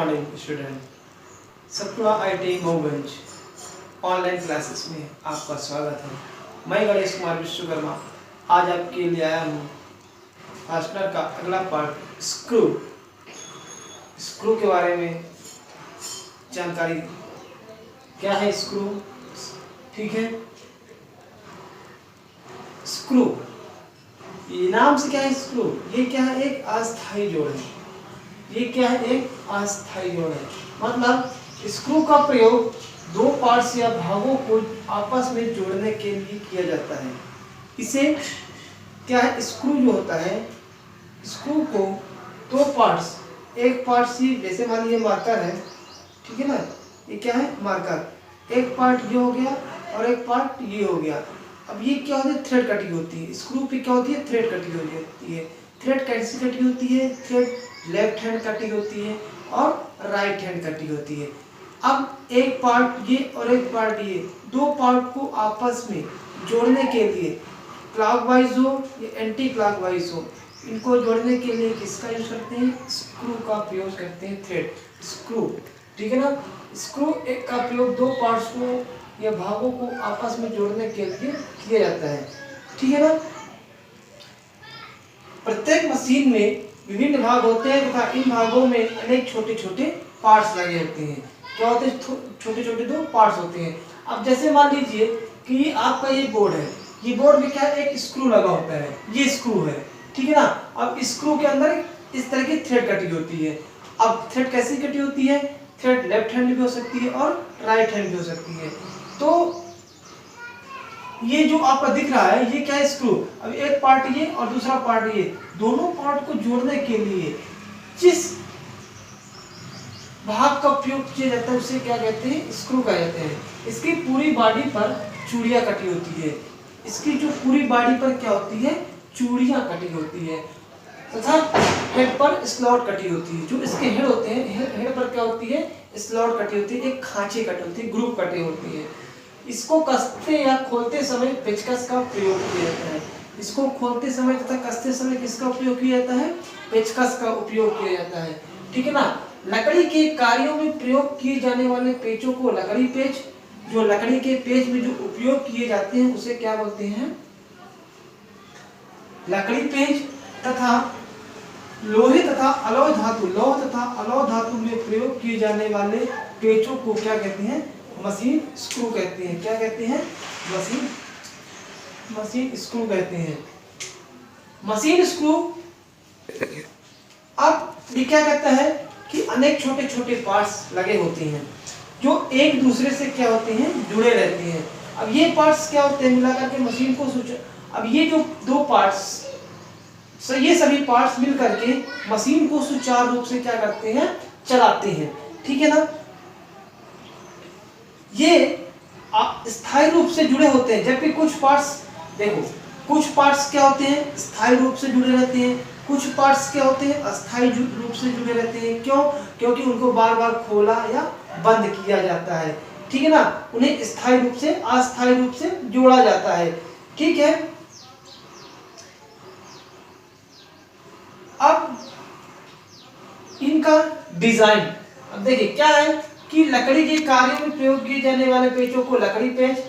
Morning student. Satpura IIT Mauganj online classes में आपका स्वागत है। मैं गणेश कुमार विश्वकर्मा आज आपके लिए आया हूँ फास्टनर का अगला पार्ट स्क्रू के बारे में जानकारी। क्या है स्क्रू? ठीक है, स्क्रू ये नाम से क्या है स्क्रू? ये क्या है? एक अस्थायी जोड़ है। ये क्या है? एक अस्थायी जोड़ है। मतलब स्क्रू का प्रयोग दो पार्ट्स या भागों को आपस में जोड़ने के लिए किया जाता है। इसे क्या है? स्क्रू जो होता है, स्क्रू को दो पार्ट्स, एक पार्ट सी, जैसे मान लीजिए मार्कर है, ठीक है ना, ये क्या है? मार्कर। एक पार्ट ये हो गया और एक पार्ट ये हो गया। अब ये क्या होती है? थ्रेड कटिंग होती है। स्क्रू पे क्या होती है? थ्रेड कटिंग होती है। थ्रेड कैसी कटिंग होती है? थ्रेड लेफ्ट हैंड कटिंग होती है और राइट हैंड कटिंग होती है। अब एक पार्ट ये और एक पार्ट ये, दो पार्ट को आपस में जोड़ने के लिए क्लॉकवाइज हो या एंटी क्लॉकवाइज हो, इनको जोड़ने के लिए किसका यूज करते हैं? स्क्रू का प्रयोग करते हैं। थ्रेड स्क्रू, ठीक है ना। स्क्रू एक का प्रयोग दो पार्ट्स को या भागों को आपस में जोड़ने के लिए किया जाता है, ठीक है ना। प्रत्येक मशीन में विभिन्न भाग होते हैं तथा इन भागों में अनेक छोटे छोटे पार्ट्स लगे होते हैं। क्या होते हैं? छोटे छोटे दो पार्ट्स होते हैं। अब जैसे मान लीजिए कि आपका ये बोर्ड है, ये बोर्ड में क्या है? एक स्क्रू लगा होता है, ये स्क्रू है, ठीक है ना। अब स्क्रू के अंदर इस तरह की थ्रेड कटी होती है। अब थ्रेड कैसी कटी होती है? थ्रेड लेफ्ट हैंड भी हो सकती है और राइट हैंड भी हो सकती है। तो ये जो आपका दिख रहा है ये क्या है? स्क्रू। अब एक पार्ट ये और दूसरा पार्ट ये, दोनों पार्ट को जोड़ने के लिए जिस भाग का उपयोग किया जाता है उसे क्या कहते हैं? स्क्रू कहते हैं। इसकी पूरी बॉडी पर चूड़ियां कटी होती है। इसकी जो पूरी बॉडी पर क्या होती है? चूड़ियां कटी होती है तथा हेड पर स्लॉट कटी होती है। जो इसके हेड होते हैं, हेड पर क्या होती है? स्लॉट कटी होती है, एक खांचे कटी होती है, ग्रुप कटी होती है। इसको कसते या खोलते समय पेचकस का प्रयोग किया जाता है। इसको खोलते समय तथा कसते समय किसका उपयोग किया जाता है? पेचकस का उपयोग किया जाता है, ठीक है ना। लकड़ी के कार्यों में प्रयोग किए जाने वाले पेचों को लकड़ी पेच, जो लकड़ी के पेच में जो उपयोग किए जाते हैं उसे क्या बोलते हैं? लकड़ी पेच। तथा लोहे तथा अलौह धातु, लौह तथा अलौह धातु में प्रयोग किए जाने वाले पेचों को क्या कहते हैं? मशीन स्क्रू कहते हैं। क्या कहते हैं? मशीन स्क्रू कहते हैं। मशीन स्क्रू अब ये क्या कहता है कि अनेक छोटे छोटे पार्ट्स लगे होते हैं जो एक दूसरे से क्या होते हैं? जुड़े रहते हैं। अब ये पार्ट्स क्या होते हैं? मिलाकर के मशीन को अब ये जो दो पार्ट्स, ये सभी पार्ट्स मिल करके मशीन को सुचारू रूप से क्या करते हैं? चलाते हैं, ठीक है ना। ये स्थायी रूप से जुड़े होते हैं, जबकि कुछ पार्ट्स, देखो, कुछ पार्ट्स क्या होते हैं? स्थायी रूप से जुड़े रहते हैं। कुछ पार्ट्स क्या होते हैं? अस्थायी रूप से जुड़े रहते हैं। क्यों? क्योंकि उनको बार बार खोला या बंद किया जाता है, ठीक है ना। उन्हें स्थायी रूप से अस्थायी रूप से जोड़ा जाता है, ठीक है। अब इनका डिजाइन, अब देखिए क्या है कि लकड़ी के कार्यों में प्रयोग किए जाने वाले पेचों को लकड़ी पेच,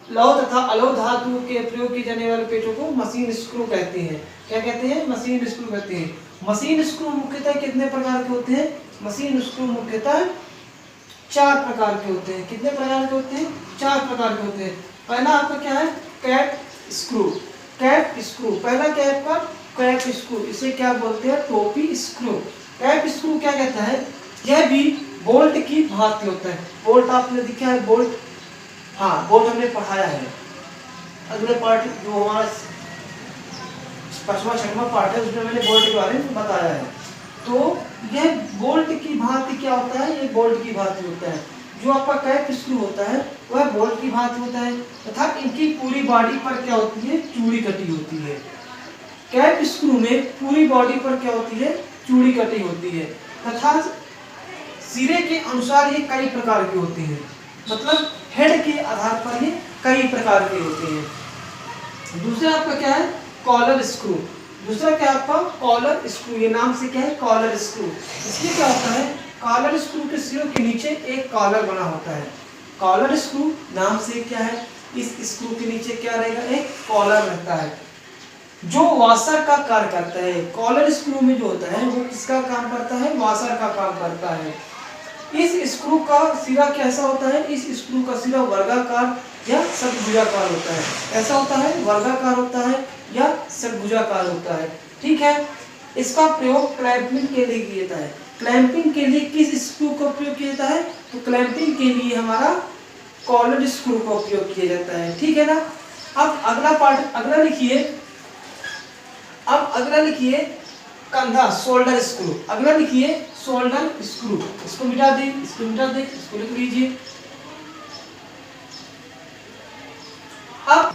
लौह तथा अलौह धातु के प्रयोग किए जाने वाले पेचों को मशीन स्क्रू कहते हैं। क्या कहते हैं? मशीन स्क्रू कहते हैं। मशीन स्क्रू मुख्यतः कितने प्रकार के होते हैं? मशीन स्क्रू मुख्यतः 4 प्रकार के होते हैं। कितने प्रकार के होते हैं? 4 प्रकार के होते हैं। पहला आपका क्या है? Cap screw. कैप स्क्रू पहला क्या है आपका? कैप स्क्रू, इसे क्या बोलते हैं? टोपी स्क्रू। कैप स्क्रू क्या कहता है? यह भी बोल्ट की भांति होता है। बोल्ट आपने देखा है? बोल्ट, हाँ, बोल्ट हमने पढ़ाया है। अगले पार्ट जो हमारा 5वां 6वां पार्ट है उसमें मैंने बोल्ट के बारे में बताया है। तो यह बोल्ट की भांति क्या होता है? ये बोल्ट की भांति होता है। जो आपका कैप स्क्रू होता है वह बोल्ट की भांति होता है तथा इनकी पूरी बॉडी पर क्या होती है? चूड़ी कटी होती है। कैप स्क्रू में पूरी बॉडी पर क्या होती है? चूड़ी कटी होती है तथा सिरे के अनुसार ये कई प्रकार के होते हैं। मतलब हेड के आधार पर ये कई प्रकार के होते हैं। दूसरा आपका क्या है? Collar screw. दूसरा क्या आपका? Collar screw. ये नाम से क्या है? Collar screw. इसमें क्या होता है कॉलर स्क्रू के सिरों के नीचे एक कॉलर बना होता है। कॉलर स्क्रू नाम से क्या है, इस स्क्रू के नीचे क्या रहेगा, एक कॉलर रहता है जो वाशर का कार्य करता है। कॉलर स्क्रू में जो होता है वो किसका काम करता है, वाशर का काम करता है। इस स्क्रू का सिरा कैसा होता है, इस स्क्रू का सिरा वर्गाकार या षटभुजाकार होता है। ऐसा होता है, वर्गाकार होता है या षटभुजाकार होता है। ठीक है, इसका प्रयोग क्लैंपिंग के लिए किया जाता है। क्लैंपिंग के लिए किस स्क्रू का उपयोग किया जाता है, तो क्लैंपिंग के लिए हमारा कॉलर स्क्रू का उपयोग किया जाता है। ठीक है ना। अब अगला पार्ट, अगला लिखिए, अब अगला लिखिए कंधा, शोल्डर स्क्रू। अगला लिखिए शोल्डर स्क्रू। इसको मिटा दे, इसको मिटा दे, इसको लिख लीजिए। अब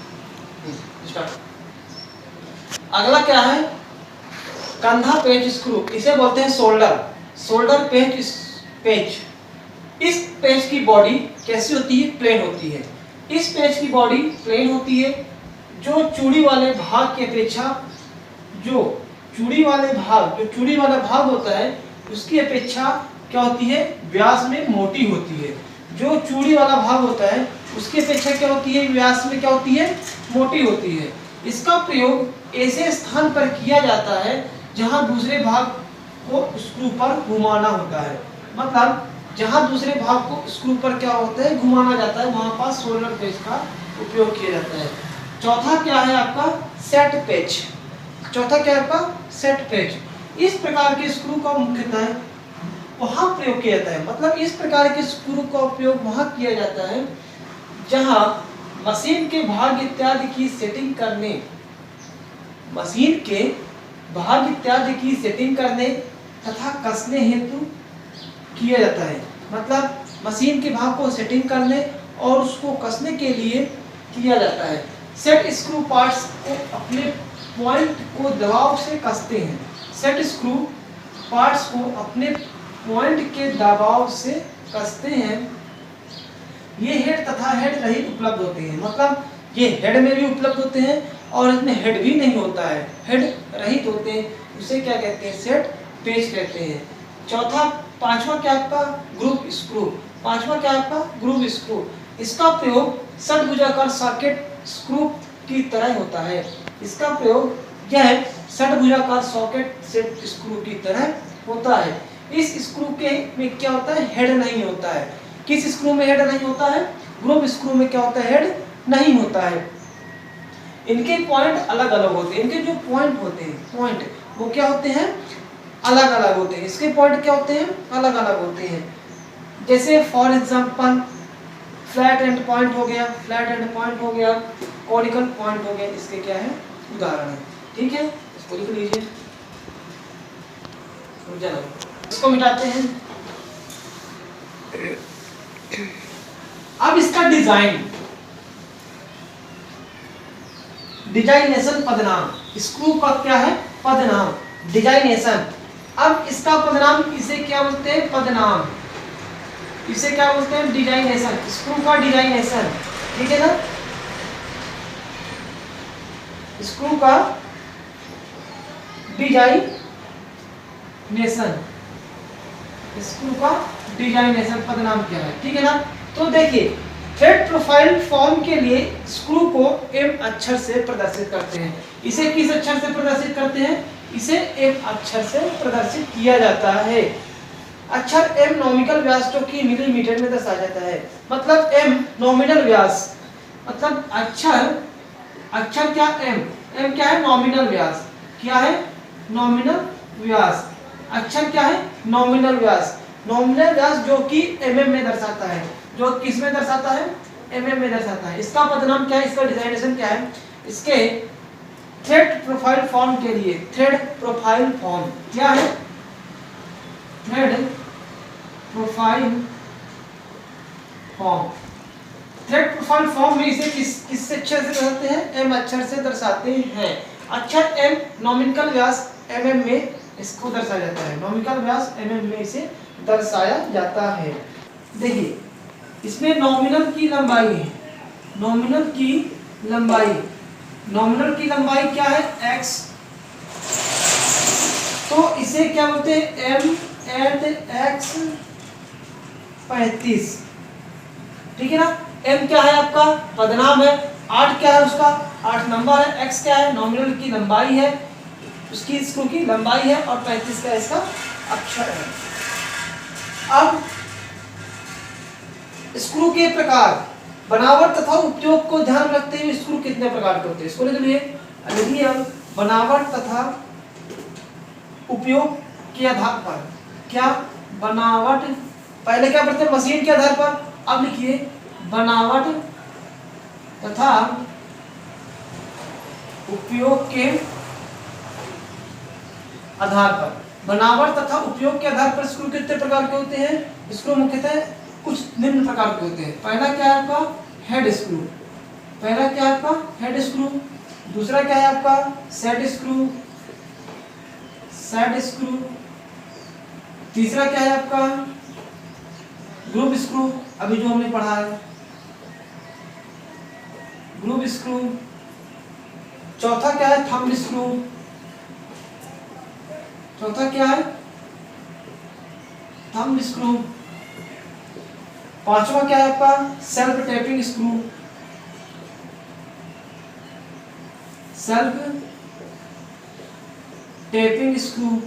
अगला क्या है, कंधा पेच स्क्रू, इसे बोलते हैं शोल्डर, शोल्डर पेच। इस पेच की बॉडी कैसी होती है, प्लेन होती है। इस पेच की बॉडी प्लेन होती है, जो चूड़ी वाले भाग की अपेक्षा, जो चूड़ी वाला भाग होता है उसकी अपेक्षा क्या होती है, व्यास में मोटी होती है। जो चूड़ी वाला भाग होता है उसकी अपेक्षा क्या होती है, व्यास में क्या होती है, मोटी होती है। इसका प्रयोग ऐसे स्थान पर किया जाता है जहां दूसरे भाग को स्क्रू पर घुमाना होता है। मतलब जहां दूसरे भाग को स्क्रू पर क्या होता है, घुमाना जाता है, वहां पर शोल्डर पेच का उपयोग किया जाता है। चौथा क्या है आपका, सेट पेच। चौथा क्या है आपका, सेट पेच। इस प्रकार के स्क्रू का मुख्यतः वहां प्रयोग किया जाता है, मतलब इस प्रकार के स्क्रू का उपयोग वहां किया जाता है जहां मशीन के भाग इत्यादि की सेटिंग करने, मशीन के भाग इत्यादि की सेटिंग करने तथा कसने हेतु किया जाता है। मतलब मशीन के भाग को सेटिंग करने और उसको कसने के लिए किया जाता है। सेट स्क्रू पार्ट्स को अपने पॉइंट को दबाव से कसते हैं। सेट स्क्रू पार्ट्स को अपने पॉइंट के दबाव से कसते हैं। ये हेड तथा हेड रहित उपलब्ध होते हैं, मतलब ये हेड में भी उपलब्ध होते हैं और इसमें हेड भी नहीं होता है, हेड रहित होते हैं। उसे क्या कहते हैं, सेट पेच कहते हैं। चौथा, पांचवा क्या आपका, ग्रुप स्क्रू। पांचवा क्या आपका, ग्रुप स्क्रू। इसका प्रयोग षटभुजाकार सॉकेट स्क्रू की तरह होता है। इसका प्रयोग यह षटभुजाकार सॉकेट सेट स्क्रू की तरह होता है। इस स्क्रू के में क्या होता है, हेड नहीं होता है। किस स्क्रू में हेड नहीं होता है, ग्रुप स्क्रू में क्या होता है, हेड नहीं होता है। इनके पॉइंट अलग अलग होते हैं। इनके जो पॉइंट होते हैं, पॉइंट वो क्या होते हैं, अलग अलग होते हैं। इसके पॉइंट क्या होते हैं, अलग अलग होते हैं। जैसे for example flat and point हो गया, फ्लैट एंड पॉइंट हो गया, कॉनिकल पॉइंट हो गया, इसके क्या है, उदाहरण है। ठीक है, इसको लिख लीजिए। इसको मिटाते हैं। अब इसका डिजाइनेशन पदनाम, स्क्रू का क्या है, पदनाम, डिजाइनेशन। अब इसका पदनाम, इसे क्या बोलते हैं, पदनाम, इसे क्या बोलते हैं, डिजाइनेशन। स्क्रू का डिजाइनेशन, ठीक है ना। स्क्रू का डिजाइनेशन, स्क्रू का डिजाइनेशन पदनाम क्या है, ठीक है ना। तो देखिए, थ्रेड प्रोफाइल फॉर्म के लिए स्क्रू को एम अक्षर से प्रदर्शित करते हैं। इसे किस अक्षर से प्रदर्शित करते हैं, इसे एम अक्षर से प्रदर्शित किया जाता है। अक्षर एम नॉमिनल व्यास जो कि मिलीमीटर में दर्शाया जाता है। मतलब एम नॉमिनल व्यास, मतलब अक्षर क्या, एम क्या है, नॉमिनल व्यास। क्या है, नॉमिनल व्यास। अक्षर क्या है, नॉमिनल व्यास। नॉमिनल व्यास जो कि एमएम में दर्शाता है, जो किस में दर्शाता है, एमएम में दर्शाता है। इसका पदनाम क्या है, इसका डिजाइनेशन क्या है, इसके थ्रेड प्रोफाइल फॉर्म के लिए, थ्रेड प्रोफाइल फॉर्म क्या है, thread profile form. Thread profile form में इसे किस अक्षर से दर्शाते हैं, एम अक्षर से दर्शाते हैं। अक्षर एम नॉमिनल व्यास एमएम में इसको दर्शाया जाता है, नॉमिनल व्यास एमएम में इसे दर्शाया जाता है। देखिए, इसमें नॉमिनल की लंबाई है, नॉमिनल की लंबाई, नॉमिनल की लंबाई क्या है, x। तो इसे क्या बोलते हैं, एम एंड एक्स 35, ठीक है ना। m क्या है आपका पदनाम है, 8 क्या है उसका 8 नंबर है, x क्या है नॉमिनल की लंबाई है, उसकी स्क्रू की लंबाई है, और 35 का इसका अक्षर है। अब स्क्रू के प्रकार, बनावट तथा उपयोग को ध्यान रखते हुए स्क्रू कितने प्रकार के होते हैं इसको लिख लिए। लिखिए अब बनावट तथा उपयोग के आधार पर, क्या बनावट, पहले क्या पढ़ते हैं मशीन के आधार पर, अब लिखिए बनावट तथा उपयोग के आधार पर। बनावट तथा उपयोग के आधार पर स्क्रू कितने प्रकार के होते हैं, स्क्रू मुख्यतः कुछ निम्न प्रकार के होते हैं। पहला क्या है आपका हेड स्क्रू, पहला क्या है आपका हेड स्क्रू, दूसरा क्या है आपका सेट स्क्रू, सेट स्क्रू, तीसरा क्या है आपका ग्रुप स्क्रू, अभी जो हमने पढ़ा है ग्रुप स्क्रू, चौथा क्या है थंब स्क्रू, चौथा क्या है थंब स्क्रू, पांचवा क्या है आपका self tapping screw, self tapping screw,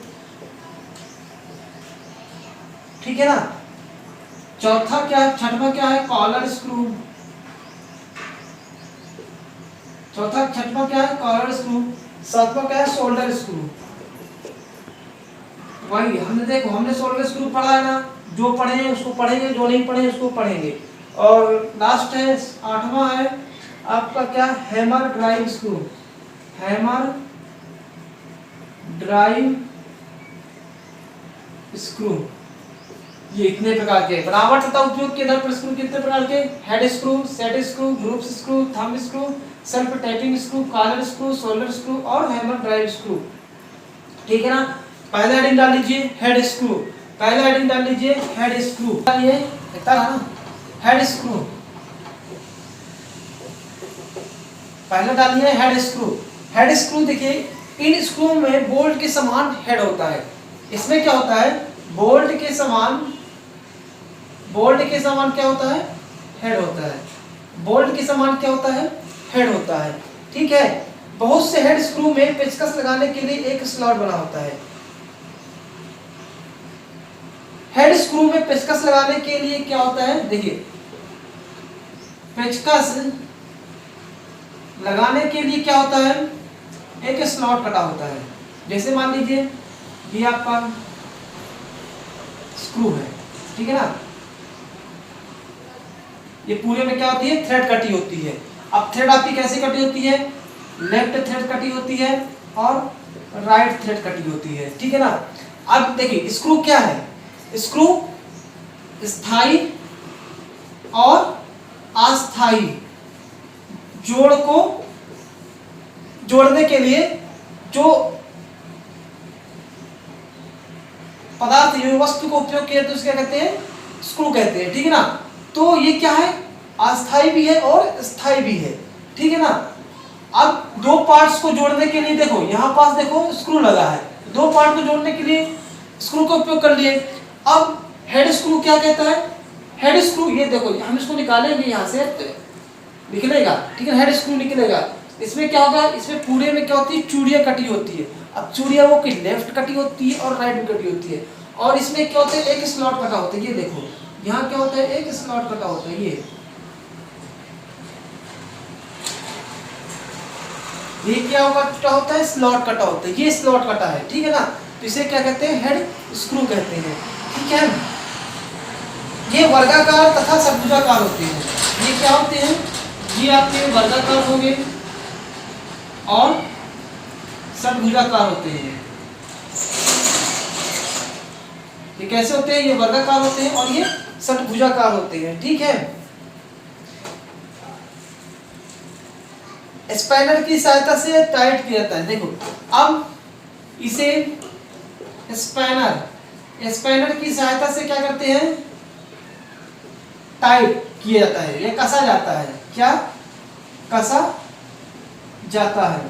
ठीक है ना। चौथा क्या है छठवां क्या है कॉलर स्क्रू, चौथा छठवां क्या है कॉलर स्क्रू, सातवां क्या है शोल्डर स्क्रू। वही हमने देखो हमने शोल्डर स्क्रू पढ़ा है ना, जो पढ़े हैं उसको पढ़ेंगे, जो नहीं पढ़े उसको पढ़ेंगे। और लास्ट है आठवां है आपका क्या hammer drive screw, hammer drive screw. ये इतने प्रकार के बनावट तथा उपयोग के आधार पर स्क्रू कितने प्रकार के, head screw, set screw, group screw, thumb screw, self tapping screw, collar screw, shoulder screw और हैमर ड्राइव स्क्रू, ठीक है ना। पहला हेडिंग डाल लीजिए हेड स्क्रू, पहला हेडिंग डाल लीजिए हेड स्क्रू, ये इतना ना हेड स्क्रू, पहला डालिए हेड स्क्रू। हेड स्क्रू देखिए इन स्क्रू में बोल्ट के समान हेड होता है, इसमें क्या होता है बोल्ट के समान, बोल्ट के समान क्या होता है हेड होता है, बोल्ट के समान क्या होता है हेड होता है, ठीक है। बहुत से हेड स्क्रू में पेचकस लगाने के लिए एक स्लॉट बना होता है, हेड स्क्रू में पेचकस लगाने के लिए क्या होता है देखिए, पेचकस लगाने के लिए क्या होता है एक स्लॉट कटा होता है। जैसे मान लीजिए ये आपका स्क्रू है, ठीक है ना, ये पूरे में क्या होती है थ्रेड कटी होती है। अब थ्रेड आपकी कैसे कटी होती है, लेफ्ट थ्रेड कटी होती है और राइट थ्रेड कटी होती है, ठीक है ना। अब देखिए स्क्रू क्या है, स्क्रू स्थायी और अस्थायी जोड़ को जोड़ने के लिए जो पदार्थ या वस्तु को उपयोग किया तो उसको क्या कहते हैं स्क्रू कहते हैं, ठीक है ना। तो ये क्या है अस्थायी भी है और स्थायी भी है, ठीक है ना। अब दो पार्ट्स को जोड़ने के लिए देखो यहाँ पास देखो स्क्रू लगा है, दो पार्ट को जोड़ने के लिए स्क्रू का उपयोग कर लिए। अब हेड स्क्रू क्या कहता है, हेड स्क्रू ये देखो हम इसको निकालेंगे यहाँ से तो निकलेगा, ठीक है हेड स्क्रू निकलेगा। इसमें क्या होगा, इसमें पूरे में क्या होती है चूड़ियाँ कटी होती है। अब चूड़ियाँ वो की लेफ्ट कटी होती है और राइट में कटी होती है, और इसमें क्या होता है एक स्लॉट कटा होता है। ये देखो यहाँ क्या होता है एक स्लॉट कटा होता है, ये क्या होगा क्या होता है स्लॉट कटा होता है, ये स्लॉट कटा है, ठीक है ना। तो इसे क्या कहते हैं हेड स्क्रू कहते हैं, ठीक है। ये वर्गाकार तथा षट्भुजाकार होते हैं, ये क्या होते हैं ये आपके वर्गाकार होंगे और षट्भुजाकार होते हैं। ये कैसे होते हैं, ये वर्गाकार होते हैं और ये षट्भुजाकार होते हैं, ठीक है। स्पैनर की सहायता से टाइट किया जाता है। देखो अब इसे स्पैनर की सहायता से क्या करते हैं टाइट किया जाता है, ये कसा जाता है, क्या कसा जाता है।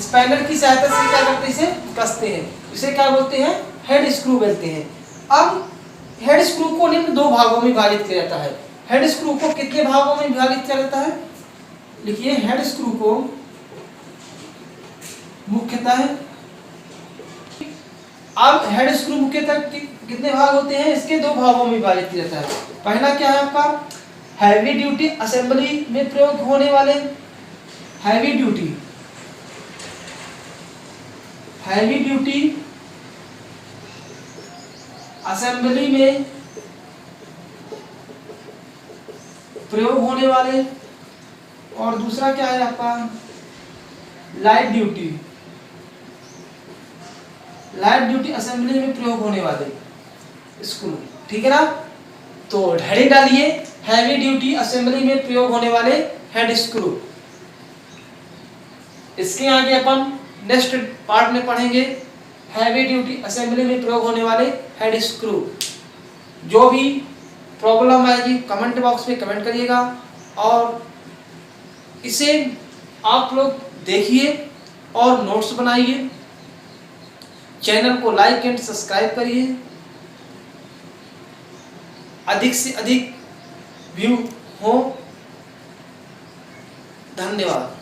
स्पैनर की सहायता से क्या करते हैं इसे कसते हैं, इसे क्या बोलते हैं हेड स्क्रू बोलते हैं। अब हेड स्क्रू को निम्न दो भागों में विभाजित किया जाता है। हेड स्क्रू को कितने भागों में विभाजित किया जाता है? लिखिए, हेड स्क्रू को मुख्यतः, अब हेड स्क्रू मुख्यतः कितने भाग होते हैं? इसके दो भागों में विभाजित किया जाता है। पहला क्या है आपका? हैवी ड्यूटी असेंबली में प्रयोग होने वाले, हैवी ड्यूटी असेंबली में प्रयोग होने वाले, और दूसरा क्या है आपका? लाइट ड्यूटी असेंबली में प्रयोग होने वाले स्क्रू। ठीक है ना? तो हेडिंग डालिए, हैवी ड्यूटी असेंबली में प्रयोग होने वाले हेड स्क्रू। इसके आगे अपन नेक्स्ट पार्ट में पढ़ेंगे हैवी ड्यूटी असेंबली में प्रयोग होने वाले हेड स्क्रू। जो भी प्रॉब्लम आएगी कमेंट बॉक्स में कमेंट करिएगा, और इसे आप लोग देखिए और नोट्स बनाइए। चैनल को लाइक एंड सब्सक्राइब करिए, अधिक से अधिक व्यू हो। धन्यवाद।